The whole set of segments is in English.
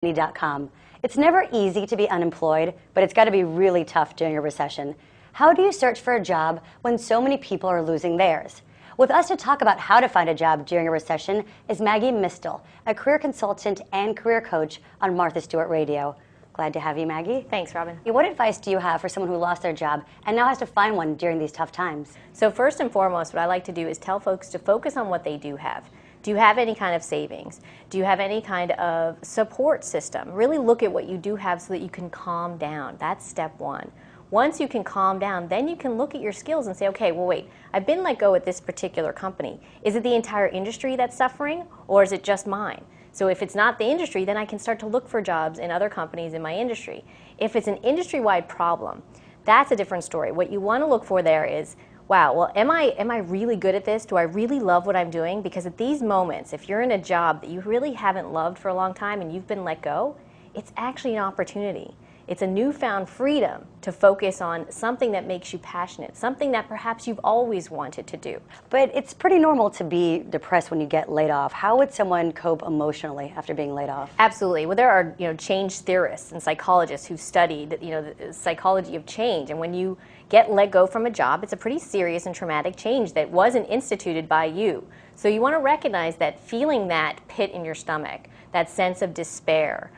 Maggie.com. It's never easy to be unemployed, but it's got to be really tough during a recession. How do you search for a job when so many people are losing theirs? With us to talk about how to find a job during a recession is Maggie Mistal, a career consultant and career coach on Martha Stewart Radio. Glad to have you, Maggie. Thanks, Robin. What advice do you have for someone who lost their job and now has to find one during these tough times? So first and foremost, what I like to do is tell folks to focus on what they do have. Do you have any kind of savings? Do you have any kind of support system? Really look at what you do have so that you can calm down. That's step one. Once you can calm down, then you can look at your skills and say, okay, well wait, I've been let go at this particular company. Is it the entire industry that's suffering, or is it just mine? So if it's not the industry, then I can start to look for jobs in other companies in my industry. If it's an industry-wide problem, that's a different story. What you want to look for there is, wow, well, am I really good at this? Do I really love what I'm doing? Because at these moments, if you're in a job that you really haven't loved for a long time and you've been let go, it's actually an opportunity. It's a newfound freedom to focus on something that makes you passionate, something that perhaps you've always wanted to do. But it's pretty normal to be depressed when you get laid off. How would someone cope emotionally after being laid off? Absolutely. Well, there are change theorists and psychologists who studied the psychology of change. And when you get let go from a job, it's a pretty serious and traumatic change that wasn't instituted by you. So you want to recognize that feeling that pit in your stomach, that sense of despair,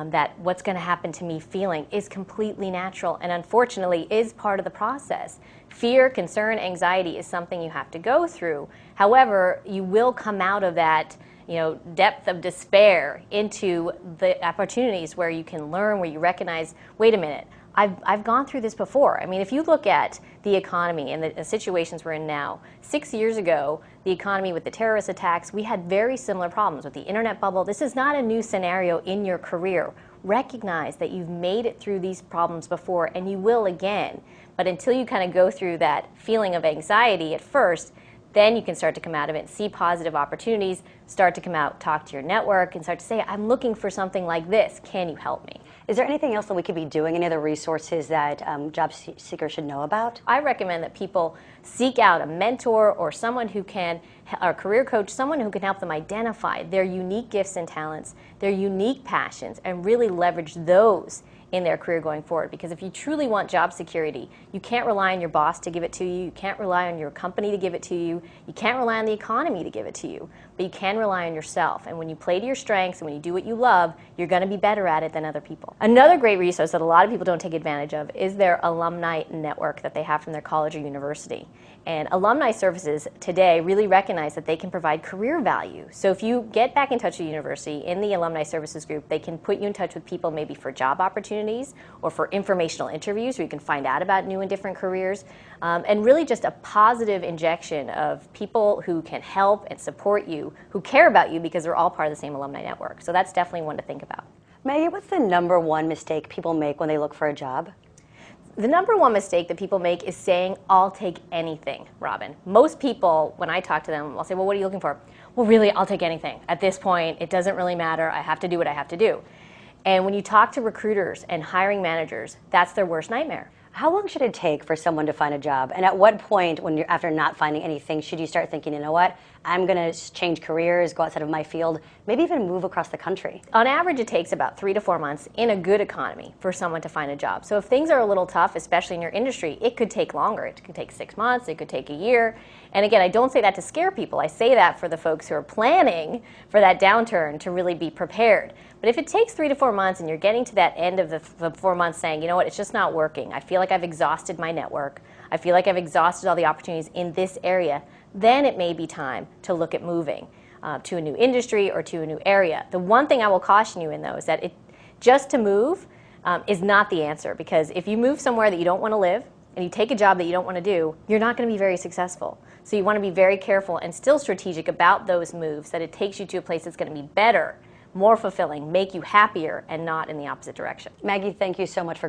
that what's going to happen to me feeling is completely natural and unfortunately is part of the process. Fear, concern, anxiety is something you have to go through. However, you will come out of that depth of despair into the opportunities where you can learn, where you recognize, wait a minute, I've gone through this before. I mean, if you look at the economy and the situations we're in now, 6 years ago, the economy with the terrorist attacks, we had very similar problems with the internet bubble. This is not a new scenario in your career. Recognize that you've made it through these problems before and you will again. But until you kind of go through that feeling of anxiety at first, then you can start to come out of it and see positive opportunities, start to come out, talk to your network, and start to say, I'm looking for something like this. Can you help me? Is there anything else that we could be doing, any other resources that job seekers should know about? I recommend that people seek out a mentor or someone who can, or a career coach, someone who can help them identify their unique gifts and talents, their unique passions, and really leverage those in their career going forward. Because if you truly want job security, you can't rely on your boss to give it to you, you can't rely on your company to give it to you, you can't rely on the economy to give it to you, but you can rely on yourself. And when you play to your strengths and when you do what you love, you're going to be better at it than other people. Another great resource that a lot of people don't take advantage of is their alumni network that they have from their college or university. And alumni services today really recognize that they can provide career value. So if you get back in touch with the university in the alumni services group, they can put you in touch with people maybe for job opportunities or for informational interviews where you can find out about new and different careers. And really just a positive injection of people who can help and support you, who care about you because they're all part of the same alumni network. So that's definitely one to think about. Maggie, what's the #1 mistake people make when they look for a job? The #1 mistake that people make is saying, I'll take anything, Robin. Most people, when I talk to them, I'll say, well, what are you looking for? Well, really, I'll take anything. At this point, it doesn't really matter. I have to do what I have to do. And when you talk to recruiters and hiring managers, that's their worst nightmare. How long should it take for someone to find a job? And at what point, when you're after not finding anything, should you start thinking, you know what, I'm going to change careers, go outside of my field, maybe even move across the country? On average, it takes about 3 to 4 months in a good economy for someone to find a job. So if things are a little tough, especially in your industry, it could take longer. It could take 6 months, it could take a year. And again, I don't say that to scare people. I say that for the folks who are planning for that downturn to really be prepared. But if it takes 3 to 4 months and you're getting to that end of the 4 months saying, you know what, it's just not working. I feel like I've exhausted my network. I feel like I've exhausted all the opportunities in this area. Then it may be time to look at moving to a new industry or to a new area. The one thing I will caution you in though is that just to move is not the answer, because if you move somewhere that you don't want to live and you take a job that you don't want to do, you're not going to be very successful. So you want to be very careful and still strategic about those moves, that it takes you to a place that's going to be better, more fulfilling, make you happier, and not in the opposite direction. Maggie, thank you so much for